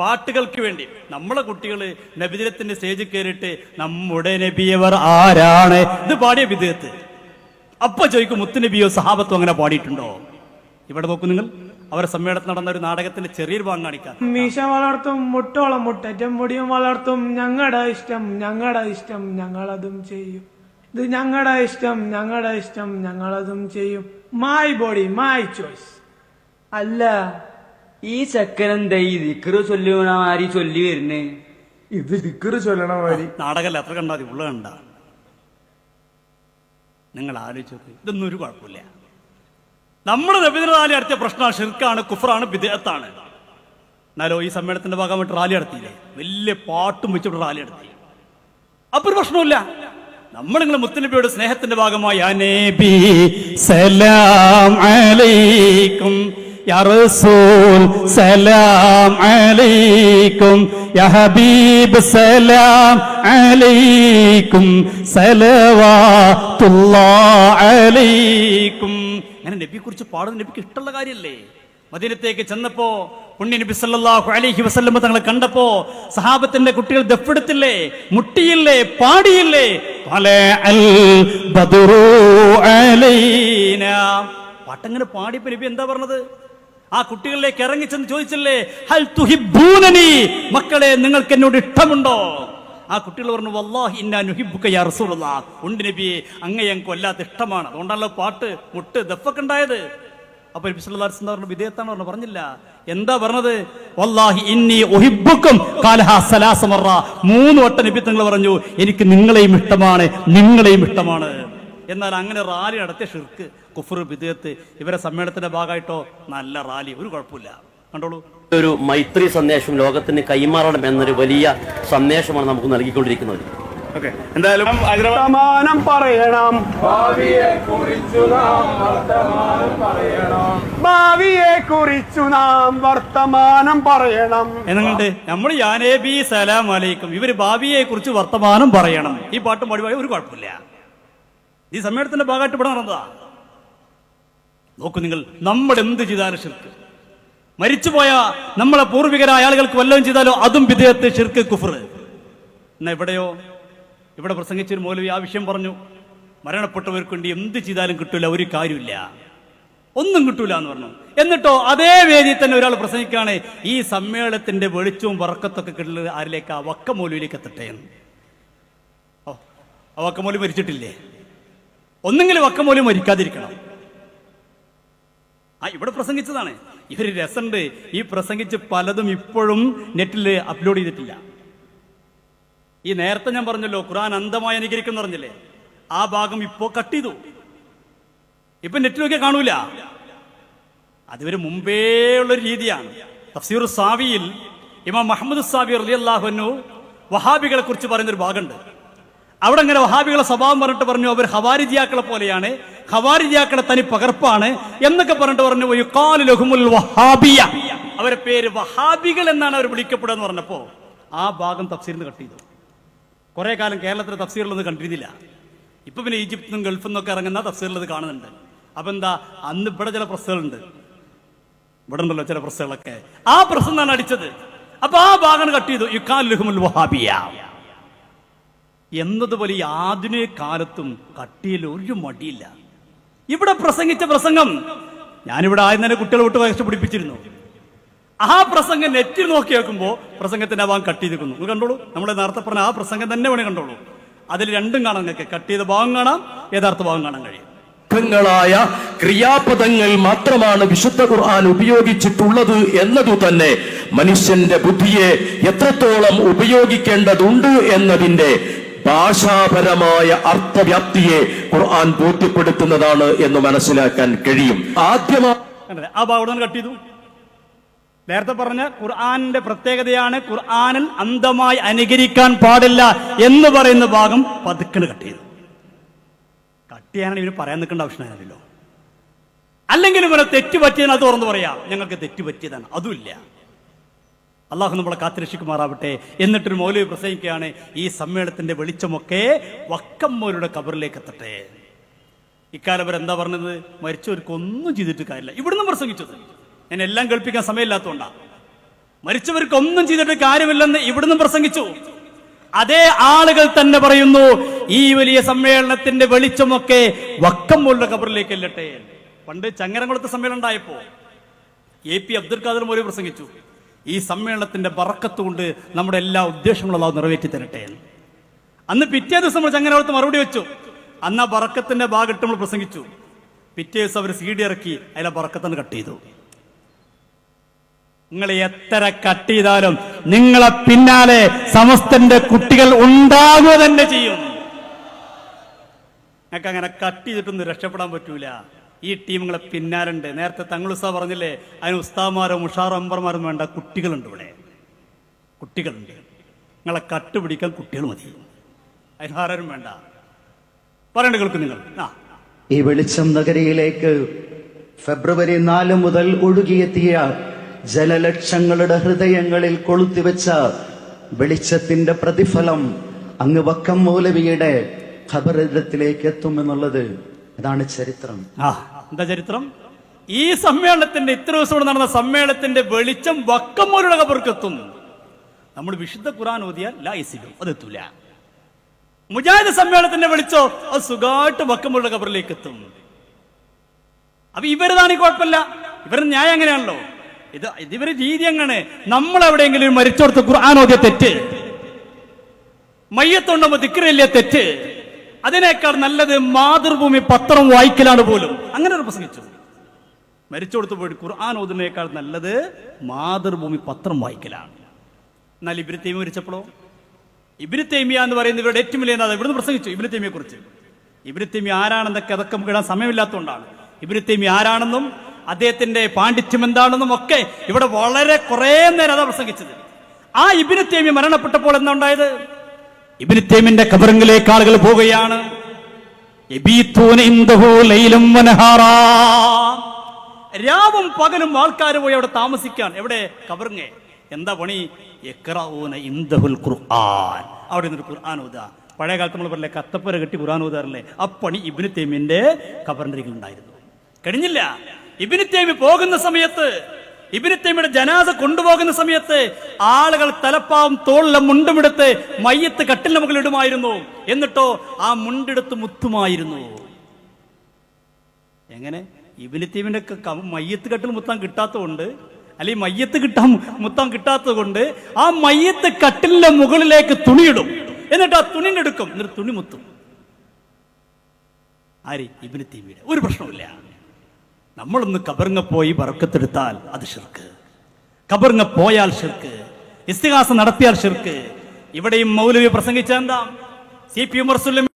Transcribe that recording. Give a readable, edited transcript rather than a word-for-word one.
പാട്ടുകൾക്ക് വേണ്ടി നമ്മളെ കുട്ടികൾ നബിദിനത്തിന്റെ സ്റ്റേജിൽ കയറിയിട്ട് നമ്മുടെ നബിയവർ ആരാണ് ഇത് പാടിയ വിദേഹത്ത്. അപ്പൊ ചോദിക്കും മുത്തുനബിയോ സഹാബത്തോ അങ്ങനെ പാടിയിട്ടുണ്ടോ? ഇവിടെ നോക്കൂ നിങ്ങൾ, അവരെ സമ്മേളനത്തിൽ നടന്ന ഒരു നാടകത്തിന്റെ ചെറിയൊരു ഭാഗം കാണിക്കാം. മീശ വളർത്തും മുട്ടോളം മുട്ടറ്റം മുടിയും വളർത്തും, ഞങ്ങളുടെ ഇഷ്ടം ഞങ്ങളുടെ ഇഷ്ടം ഞങ്ങളതും ചെയ്യും. ഇത് ഞങ്ങളുടെ ഇഷ്ടം ഞങ്ങളുടെ ഇഷ്ടം ഞങ്ങളതും ചെയ്യും. My body my choice. അല്ല, ഈ ചെക്കനെന്താ ഈ ദിക്റ് ചൊല്ലുവണ മാതിരി ചൊല്ലി വരുന്നേ? ഇത് ദിക്റ് ചൊല്ലണ മാതിരി നാടകമല്ല, എത്ര കണ്ടാ മതി, ഉള്ള കണ്ട. നിങ്ങൾ ആലോചിച്ച് നോക്ക്, ഇതൊന്നും ഒരു കുഴപ്പമില്ല. നമ്മുടെ നബിദിന റാലി നടത്തിയ പ്രശ്നമാണ്, ഷിർക്കാണ്, കുഫറാണ്, ബിദ്അത്താണ്. എന്നാലോ ഈ സമ്മേളനത്തിന്റെ ഭാഗമായിട്ട് റാലി നടത്തിയില്ലേ, വലിയ പാട്ടും വെച്ചിട്ട് റാലി നടത്തി. അപ്പൊ ഒരു പ്രശ്നമില്ല. നമ്മൾ നിങ്ങൾ മുത്തുനബിയുടെ സ്നേഹത്തിന്റെ ഭാഗമായി യാ നബി സലാം അലൈക്കും, യാ റസൂൽ സലാം അലൈക്കും, യാ ഹബീബ് സലാം അലൈക്കും, സലവാത്തുല്ലാഹി അലൈക്കും. അങ്ങനെ നബിയെ കുറിച്ച് പാടുന്ന നബിക്ക് ഇഷ്ടമുള്ള കാര്യമല്ലേ? മദീനത്തേക്ക് ചെന്നപ്പോ പുണ്യ നബി സല്ലല്ലാഹു അലൈഹി വസല്ലം തങ്ങളെ കണ്ടപ്പോ സഹാബത്തിന്റെ കുട്ടികൾ ദഫെടുത്തില്ലേ, മുട്ടിയില്ലേ, പാടിയില്ലേ? പാട്ടങ്ങനെ പാടിയപ്പോ നബി എന്താ പറഞ്ഞത്? ആ കുട്ടികളിലേക്ക് ഇറങ്ങി ചെന്ന് ചോദിച്ചില്ലേ, ഹൽ തുഹിബ്ബൂനനി, മക്കളെ നിങ്ങൾക്ക് എന്നോട് ഇഷ്ടമുണ്ടോ? ആ കുട്ടികൾ പറഞ്ഞു, വല്ലാഹി ഇന്നാ നുഹിബ്ബുക യാ റസൂലല്ലാഹ്, ഉണ്ട് നബിയെ, അങ്ങയെ ഞങ്ങൾക്ക് വല്ലാത്ത ഇഷ്ടമാണ്. അതുകൊണ്ടാണല്ലോ പാട്ട്, മുട്ട്, ദഫൊക്കെ ഉണ്ടായത്. അപ്പൊ നബി സല്ലല്ലാഹു അലൈഹി വസല്ലം വിദേഹത്താണ് പറഞ്ഞു, പറഞ്ഞില്ല. എന്താ പറഞ്ഞത്? വല്ലാഹി ഇന്നി ഉഹിബ്ബുക്കും ഖാലഹാ സലാസ മറ, 3 വട്ടം നബി തങ്ങൾ പറഞ്ഞു, എനിക്ക് നിങ്ങളെയും ഇഷ്ടമാണ്, നിങ്ങളെയും ഇഷ്ടമാണ്. എന്നാൽ അങ്ങനെ റാലി നടത്തിയ ഷിർക്ക്, കുഫർ, ബിദ്അത്ത് ഇവരെ സമ്മേളനത്തിന്റെ ഭാഗമായിട്ടോ നല്ല റാലി, ഒരു കുഴപ്പമില്ല. കണ്ടോളൂ, ഒരു മൈത്രി സന്ദേശം ലോകത്തിന് കൈമാറണം എന്നൊരു വലിയ സന്ദേശമാണ് നമുക്ക് നൽകിക്കൊണ്ടിരിക്കുന്നത്. എന്തായാലും വർത്തമാനം പറയണം, ഭാവിയെ കുറിച്ചു നാം വർത്തമാനം പറയണം എന്നുണ്ട്. നമ്മൾ യാ നബി സലാം അലൈക്കും, ഇവര് ഭാവിയെ കുറിച്ച് വർത്തമാനം പറയണം. ഈ പാട്ടും പാടിയ ഒരു കുഴപ്പമില്ല. ഈ സമ്മേളനത്തിന്റെ ഭാഗമായിട്ട് ഇവിടെ നടന്നതാ. നോക്കൂ നിങ്ങൾ, നമ്മൾ എന്ത് ചെയ്താലും ഷിർക്ക്. മരിച്ചുപോയ നമ്മളെ പൂർവികരായ ആളുകൾക്ക് വല്ലതും ചെയ്താലോ അതും ബിദ്അത്ത്, ഷിർക്ക്, കുഫർ. എന്നാ ഇവിടെയോ, ഇവിടെ പ്രസംഗിച്ചൊരു മൗലവി ആ വിഷയം പറഞ്ഞു, മരണപ്പെട്ടവർക്ക് വേണ്ടി എന്ത് ചെയ്താലും കിട്ടൂല, ഒരു കാര്യമില്ല, ഒന്നും കിട്ടൂല എന്ന് പറഞ്ഞു. എന്നിട്ടോ അതേ വേദിയിൽ തന്നെ ഒരാൾ പ്രസംഗിക്കുകയാണ്, ഈ സമ്മേളനത്തിന്റെ വെളിച്ചവും വറക്കത്തൊക്കെ കിട്ടുന്നത് ആരിലേക്കാ? വക്ക മൗലവിയിലേക്ക് എത്തട്ടെ എന്ന്. ഓ, ആ വക്ക മൗലവി മരിച്ചിട്ടില്ലേ? ഒന്നെങ്കിലും വക്ക മൗലവി മരിക്കാതിരിക്കണം. ഇവിടെ പ്രസംഗിച്ചതാണ്. ഇവര് രസമുണ്ട്, ഈ പ്രസംഗിച്ച് പലതും ഇപ്പോഴും നെറ്റിൽ അപ്ലോഡ് ചെയ്തിട്ടില്ല. ഈ നേരത്തെ ഞാൻ പറഞ്ഞല്ലോ, ഖുർആൻ അന്ധമായി അനുകരിക്കുന്ന പറഞ്ഞില്ലേ, ആ ഭാഗം ഇപ്പോ കട്ട് ചെയ്തു. ഇപ്പൊ നെറ്റിലൊക്കെ കാണൂല. അതുവരെ മുമ്പേ ഉള്ളൊരു രീതിയാണ്. തഫ്സീർ സാവിയിൽ ഇമാം മുഹമ്മദ് സാവി റളിയല്ലാഹു അൻഹു വഹാബികളെ കുറിച്ച് പറയുന്നൊരു ഭാഗമുണ്ട്. അവിടെ അങ്ങനെ വഹാബികളെ സ്വഭാവം പറഞ്ഞിട്ട് പറഞ്ഞു, അവർ ഖവാരിജിയാക്കളെ പോലെയാണ്, ഖവാരിജിയാക്കളെ തനി പകർപ്പാണ് എന്നൊക്കെ പറഞ്ഞിട്ട് പറഞ്ഞു, യുഖാലു ലഹുമുൽ വഹാബിയ, അവരെ പേര് വഹാബികൾ എന്നാണ് അവർ വിളിക്കപ്പെടുക എന്ന് പറഞ്ഞപ്പോ ആ ഭാഗം തഫ്സീറിൽ നിന്ന് കട്ട് ചെയ്തു. കുറെ കാലം കേരളത്തിലെ തഫ്സീറിലൊന്നും കണ്ടിരുന്നില്ല. ഇപ്പൊ പിന്നെ ഈജിപ്തിൽ നിന്നും ഗൾഫിൽ നിന്നൊക്കെ ഇറങ്ങുന്ന തഫ്സീറിലത് കാണുന്നുണ്ട്. അപ്പൊ എന്താ, അന്ന് ഇവിടെ ചില പ്രസ്സുകളുണ്ട്, ഇവിടെ ഉണ്ടല്ലോ ചില പ്രസ്സുകളൊക്കെ, ആ പ്രസ് എന്നാണ് അടിച്ചത്. അപ്പൊ ആ ഭാഗം കട്ട് ചെയ്തു, യുഖാലു ലഹുമുൽ വഹാബിയ എന്നതുപോലെ ഈ ആധുനിക കാലത്തും കട്ടിയിൽ ഒരു മടിയില്ല. ഇവിടെ പ്രസംഗിച്ച പ്രസംഗം ഞാനിവിടെ ആദ്യം തന്നെ കുട്ടികളെ വിട്ട് വയസ്സ് പിടിപ്പിച്ചിരുന്നു. ആ പ്രസംഗം നെറ്റിൽ നോക്കി വെക്കുമ്പോ പ്രസംഗത്തിന്റെ ഭാഗം കട്ട് ചെയ്തിരിക്കുന്നു. നിങ്ങൾ കണ്ടോളൂ, നമ്മുടെ നേരത്തെ പറഞ്ഞ ആ പ്രസംഗം തന്നെ വേണേ കണ്ടോളൂ. അതിൽ രണ്ടും കാണാൻ നിങ്ങൾക്ക്, കട്ട് ചെയ്ത ഭാഗം കാണാം, യഥാർത്ഥ ഭാഗം കാണാൻ കഴിയും. ായ ക്രിയാപദങ്ങൾ മാത്രമാണ് വിശുദ്ധ ഖുർആൻ ഉപയോഗിച്ചിട്ടുള്ളത് എന്നതു തന്നെ മനുഷ്യന്റെ ബുദ്ധിയെ എത്രത്തോളം ഉപയോഗിക്കേണ്ടതുണ്ട് എന്നതിന്റെ ഭാഷാപരമായ അർത്ഥവ്യാപ്തിയെ ഖുർആൻ ബോധ്യപ്പെടുത്തുന്നതാണ് എന്ന് മനസ്സിലാക്കാൻ കഴിയും. ആദ്യമായി ആ ഭാഗം കട്ട് ചെയ്തു. നേരത്തെ പറഞ്ഞ ഖുർആനിന്റെ പ്രത്യേകതയാണ് ഖുർആനിൽ അന്ധമായി അനുകരിക്കാൻ പാടില്ല എന്ന് പറയുന്ന ഭാഗം പതുക്കണ് കട്ട് ചെയ്തു. കട്ട് ചെയ്യാനാണ് ഇവര് പറയാൻ നിൽക്കേണ്ട ആവശ്യമില്ലല്ലോ. അല്ലെങ്കിൽ ഇവരെ തെറ്റുപറ്റിയതാണ്, അത് തുറന്നു പറയാം, ഞങ്ങൾക്ക് തെറ്റുപറ്റിയതാണ്, അതുമില്ല. അള്ളാഹു നമ്മളെ കാത്തുരക്ഷിക്കുമാറാവട്ടെ. എന്നിട്ടൊരു മൗലവി പ്രസംഗിക്കുകയാണ്, ഈ സമ്മേളനത്തിന്റെ വെളിച്ചമൊക്കെ വക്കമ്മോരുടെ കബറിലേക്ക് എത്തട്ടെ. ഇക്കാലം വരെ എന്താ പറഞ്ഞത്? മരിച്ചവർക്ക് ഒന്നും ചെയ്തിട്ട് കാര്യമില്ല. ഇവിടുന്ന് പ്രസംഗിച്ചത്. ഞാൻ എല്ലാം കേൾപ്പിക്കാൻ സമയമില്ലാത്തതുകൊണ്ടാണ്. മരിച്ചവർക്ക് ഒന്നും ചെയ്തിട്ട് കാര്യമില്ലെന്ന് ഇവിടുന്ന് പ്രസംഗിച്ചു. അതേ ആളുകൾ തന്നെ പറയുന്നു ഈ വലിയ സമ്മേളനത്തിന്റെ വെളിച്ചമൊക്കെ വക്കമുള്ള ഖബറിലേക്ക് അല്ലട്ടെ. പണ്ട് ചങ്ങരംകുളത്ത് സമ്മേളനം ഉണ്ടായപ്പോ AP അബ്ദുൽ ഖാദർ മൗലവി പ്രസംഗിച്ചു, ഈ സമ്മേളനത്തിന്റെ ബറക്കത്ത് കൊണ്ട് നമ്മുടെ എല്ലാ ഉദ്ദേശങ്ങളും അല്ലാഹു നിറവേറ്റി തരട്ടെ. അന്ന് പിറ്റേ ദിവസം നമ്മൾ ചങ്ങരംകുളത്ത് മറുപടി വെച്ചു. അന്ന് ആ ബറക്കത്തിന്റെ ഭാഗത്ത് നമ്മൾ പ്രസംഗിച്ചു. പിറ്റേ ദിവസം അവർ CD ഇറക്കി, അതിലെ ബറക്കത്തന്നെ കട്ട് ചെയ്തു. നിങ്ങൾ എത്ര കട്ട് ചെയ്താലും നിങ്ങളെ പിന്നാലെ സമസ്തന്റെ കുട്ടികൾ ഉണ്ടാകുക തന്നെ ചെയ്യും. നിങ്ങൾക്ക് അങ്ങനെ കട്ട് ചെയ്തിട്ടൊന്നും രക്ഷപ്പെടാൻ പറ്റൂല. ഈ ടീമുകളെ പിന്നാലുണ്ട്. നേരത്തെ തങ്ങൾ ഉസ്താദ് പറഞ്ഞില്ലേ, അതിന് ഉസ്താദ്മാരോ മുഷാറോ അമ്പർമാരും വേണ്ട, കുട്ടികളുണ്ട്. ഇവിടെ കുട്ടികളുണ്ട്. നിങ്ങളെ കട്ടുപിടിക്കാൻ കുട്ടികൾ മതി, അതിന് ആരും വേണ്ട. പറയേണ്ട കേൾക്കും നിങ്ങൾ. ഈ വെളിച്ചം നഗരിയിലേക്ക് ഫെബ്രുവരി 4 മുതൽ ഒഴുകിയെത്തിയ ജലലക്ഷങ്ങളുടെ ഹൃദയങ്ങളിൽ കൊളുത്തിവെച്ച വെളിച്ചത്തിന്റെ പ്രതിഫലം അങ്ങ് വക്കം മൗലവിയുടെ ഖബറിടത്തിലേക്ക് എത്തുമെന്നുള്ളത് ഇതാണ് ചരിത്രം. എന്താ ചരിത്രം? ഈ സമ്മേളനത്തിന്റെ ഇത്ര ദിവസം നടന്ന സമ്മേളനത്തിന്റെ വെളിച്ചം വക്കം മൗലവിയുടെ ഖബറിലേക്ക് എത്തും. നമ്മൾ വിശുദ്ധ ഖുർആൻ ഓതിയാൽ ലായിസിലും അതെത്തൂല. മുജാഹിദ് സമ്മേളനത്തിന്റെ വെളിച്ചോ അത് സുഖമായിട്ട് വക്കം മൗലവിയുടെ ഖബറിലേക്ക് എത്തും. അപ്പൊ ഇവരതാണ് കുഴപ്പമില്ല. ഇവരുടെ ന്യായം എങ്ങനെയാണല്ലോ, ഇവരുടെ രീതി എങ്ങനെ? നമ്മൾ എവിടെയെങ്കിലും മരിച്ചോടത്ത് ഖുർആൻ ഓതിയ തെറ്റ്, മയ്യത്തുണ്ടാകുമ്പോ ദിക്റില്ല തെറ്റ്, അതിനേക്കാൾ നല്ലത് മാതൃഭൂമി പത്രം വായിക്കലാണ് പോലും. അങ്ങനെ ഒരു പ്രസംഗിച്ചു. മരിച്ചോടത്ത് പോയിട്ട് ഖുർആൻ ഓതുന്നതിനേക്കാൾ നല്ലത് മാതൃഭൂമി പത്രം വായിക്കലാണ്. എന്നാൽ ഇബ്നു തൈമിയ മരിച്ചപ്പോഴോ, ഇബ്നു തൈമിയ എന്ന് പറയുന്ന ഇവരുടെ ഏറ്റവും വലിയ നേതാവ് ഇവിടുന്ന് പ്രസംഗിച്ചു ഇബ്നു തൈമിയെ കുറിച്ച്. ഇബ്നു തൈമിയ ആരാണെന്നൊക്കെ അതൊക്കെ നമുക്ക് ഇടാൻ സമയമില്ലാത്തതുകൊണ്ടാണ്. ഇബ്നു തൈമിയ ആരാണെന്നും അദ്ദേഹത്തിന്റെ പാണ്ഡിത്യം എന്താണെന്നും ഒക്കെ ഇവിടെ വളരെ കുറെ നേരം അതാ പ്രസംഗിച്ചത്. ആ ഇബ്നു തൈമിയ മരണപ്പെട്ടപ്പോൾ എന്താ ഉണ്ടായത്? ഇബ്നു തൈമിന്റെ ഖബറിലേക്ക് ആളുകൾ പോവുകയാണ്. രാവും പകലും ആൾക്കാർ പോയി അവിടെ താമസിക്കാൻ. എവിടെ? ഖബറിങ്ങെ. എന്താ പണി? ഖുർആൻ. അവിടെ നിന്നൊരു ഖുർആൻ ഓതുക. പഴയ കാലത്ത് നമ്മൾ പറയില്ലേ, കത്തപ്പര കെട്ടി ഖുർആൻ ഓതാറില്ലേ? ആ പണി ഇബ്നു തൈമിന്റെ ഖബറിന്റെ അരികിൽ ഉണ്ടായിരുന്നു. കഴിഞ്ഞില്ല. ഇബ്നു തൈമി പോകുന്ന സമയത്ത്, ഇബ്നു തൈമിയുടെ ജനാസ കൊണ്ടുപോകുന്ന സമയത്ത് ആളുകൾ തലപ്പാവും തോളിലെ മുണ്ടുമെടുത്ത് മയ്യത്ത് കട്ടിലിന് മുകളിൽ ഇടുമായിരുന്നു. എന്നിട്ടോ ആ മുണ്ടെടുത്ത് മുത്തുമായിരുന്നു. എങ്ങനെ? ഇബ്നു തൈമിന്റെ മയ്യത്ത് കട്ടിൽ മുത്താൻ കിട്ടാത്തതുകൊണ്ട്, അല്ലെങ്കിൽ മയ്യത്ത് മുത്താൻ കിട്ടാത്തത് കൊണ്ട് ആ മയ്യത്ത് കട്ടിലിന്റെ മുകളിലേക്ക് തുണിയിടും. എന്നിട്ട് ആ തുണി എടുക്കും, എന്നിട്ട് തുണി മുത്തും. ആര്? ഇബ്നു തൈമിയുടെ. ഒരു പ്രശ്നമില്ല. നമ്മളൊന്ന് ഖബറിങ്ങ പോയി ബറക്കത്തെടുത്താൽ അത് ശിർക്ക്. ഖബറിങ്ങ പോയാൽ ശിർക്ക്. ഇസ്തിഗാസ നടത്തിയാൽ ശിർക്ക്. ഇവിടെയും മൗലവി പ്രസംഗിച്ച എന്താ? CP ഉമർ സുല്ലമി